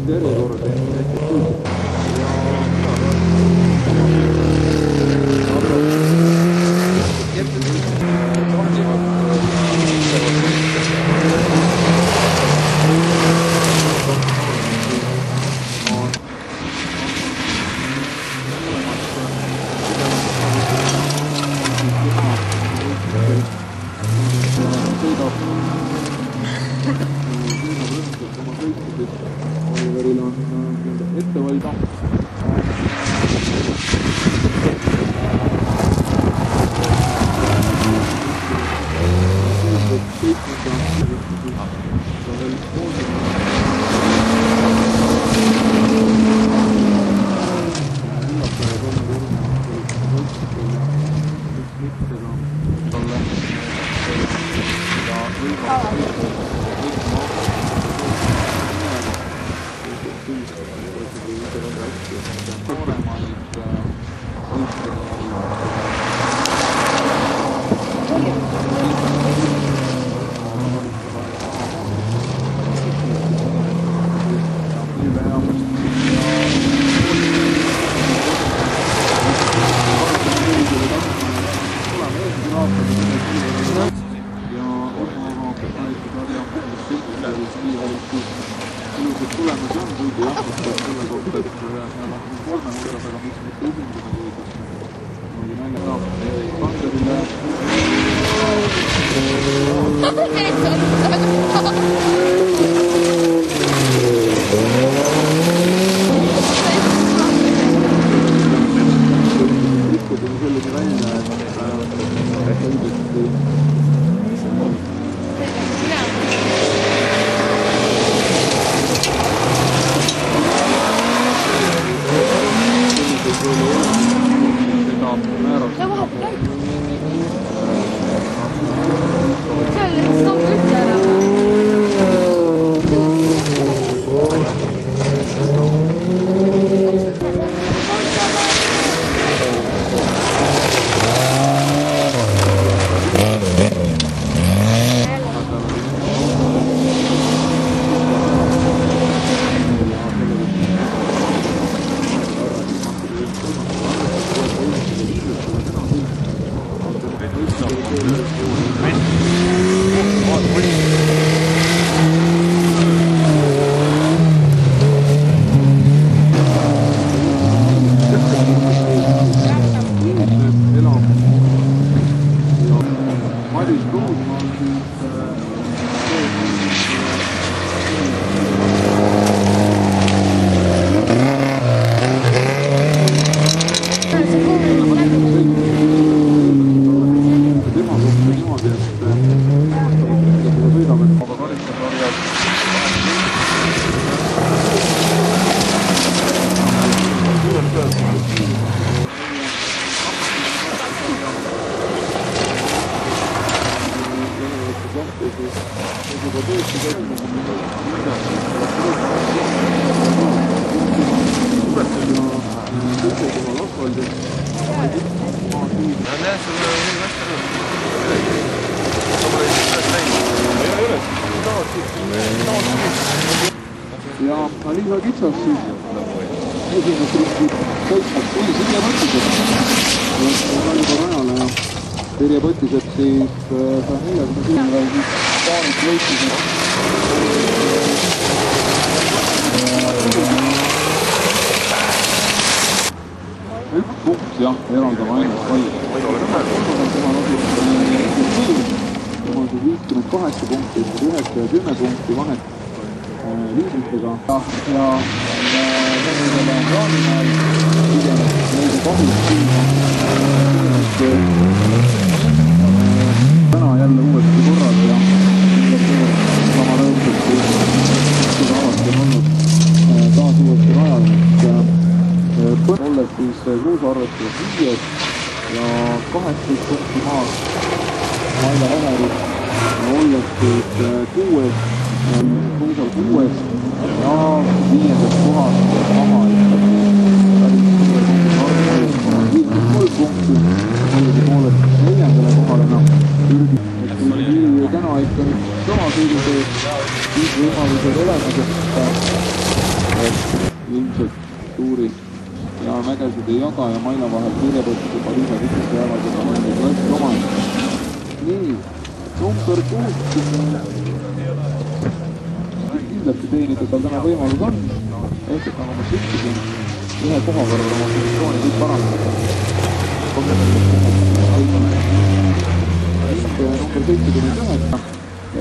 järjekorda Oliveril on ette valida. Tulemus on kuigi jah, selle kohta, et kolme hulgas, aga mis mitte esimesena jõudis. Oli välja saab Kanderile. Ikkagi selleni välja, et õigesti ja Liisa Kitsas siis esimest riski sõitmas tuli Sirje Põtisepp juba rajale ja Sirje Põtisepp siis 147 siis Taanit võitis üks punkt jah, eraldab ainult vaid tema on 58 punkti, 9 ja 10 punkti vahet liidritega ja sellele on Raanimäel pigem neile kahjuks täna jälle uuesti korras ja sama rõõmsalt kui seda alati on olnud taas uuesti rajal, et olles siis kruusaarvestuses 5 ja 18 punkti maas Maile Vaherit olles siis 6 kruusal 6 ja 5. kohast maha ikkagi päris suur punkti 53 punkti, oligi poolest 4. kohale Türgi täna ikka nüüd sama sõidutee, siis võimalused olemas, et ilmselt tuuri ja mägesid ei jaga ja Maila vahel kirjapõttu juba liiga tükid jäävad juba nende klassi omad. Nii, number 6. Kindlasti teenida tal täna võimalus on. Ehk et nagu ma ütlesin, ühe koha võrra oma positsiooni kõik parandada. Number 79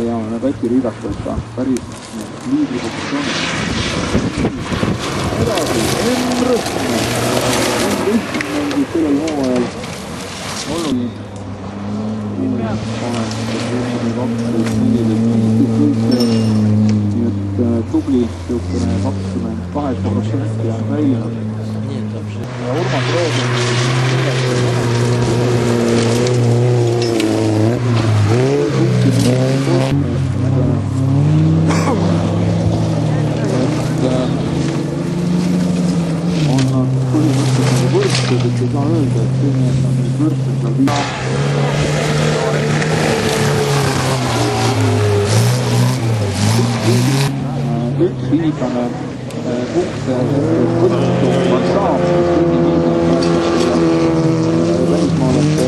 ja need äkki riidakad ka päris liidri positsioonid. Edasi, Rõhtne. Mängis sellel hooajal olnud nii et tubli niisugune 28% on säilinud. Ja Urmas Roos on nad põhimõtteliselt nagu võrdsed, et ei saa öelda, et see on nüüd võrdsed seal viina. Üks viimane punkte võttu saab, siis välismaalaste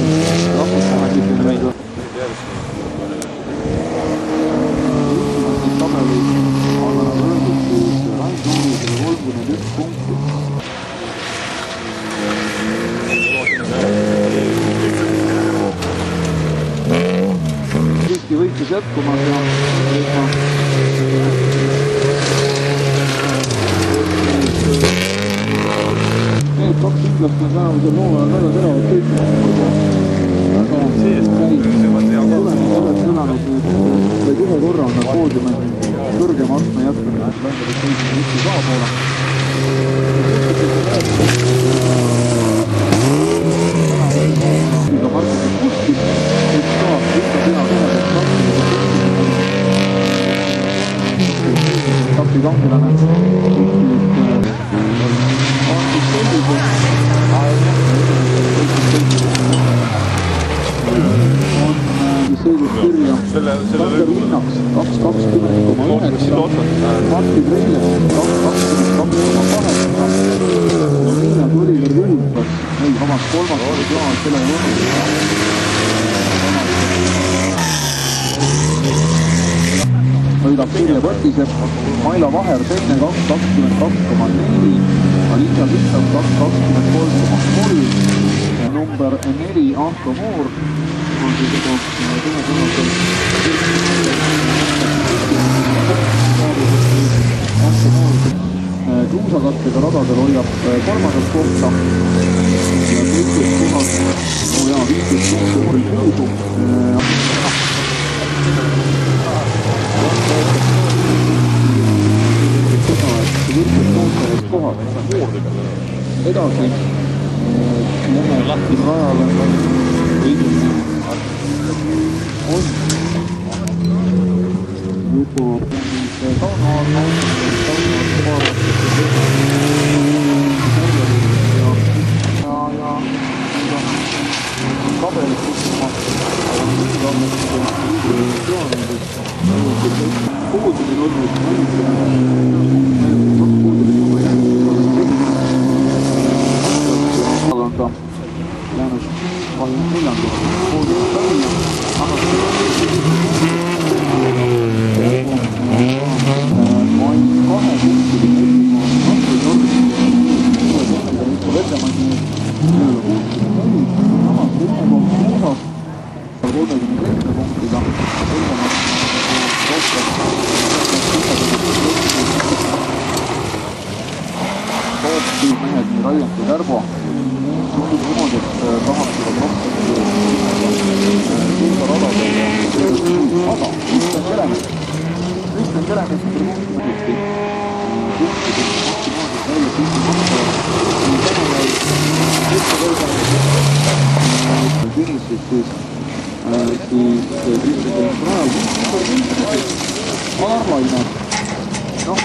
rahvusvahelise meid tabeli alla nagu öeldud, siis Rain Tuurisele 31 punkti. Siiski võitlus jätkumas ja need kaks ütlast on tänavusel hooajal väga teravad sõitnud. Kõlanud nüüd vaid ühe korra on nad poodiumi kõrgema astme jätkunud, et ländades sõitnud Eesti saapoole. Iga Markus Kuskis, et saab ikka pea kõnedest kapi kangilane. On siis sellised sõidus kirja Sander Linnaks 2.20,9, Martin Reilep 2.22,8, Liina Tuliver Vilpas, meil omad kolmas plaan selle sõidab Pirje Põtisepp, Maila Vaher teine 2.22,4, Aliisa Vittas 2.23,3 ja number 4 Anto Moor on siis juba tõenäoliselt Anto Moor kruusakattega radadel hoiab kolmandat kohta ja teistes kohas, no jaa, 15 punkti oli puudu. Edasi lähe rajale on juba Tauno ja kabelit kutsuma puudumil olnud jäänud 24. puudumist välja, mehed nii Raiend kui Kärbo tundub niimoodi, et tahaksivad rohkem suunda radadel aga Kristjan Kelemets muidugi punktidest maksimaalselt välja finišis siis Kristjan Kelemets rajal Alarlaine, noh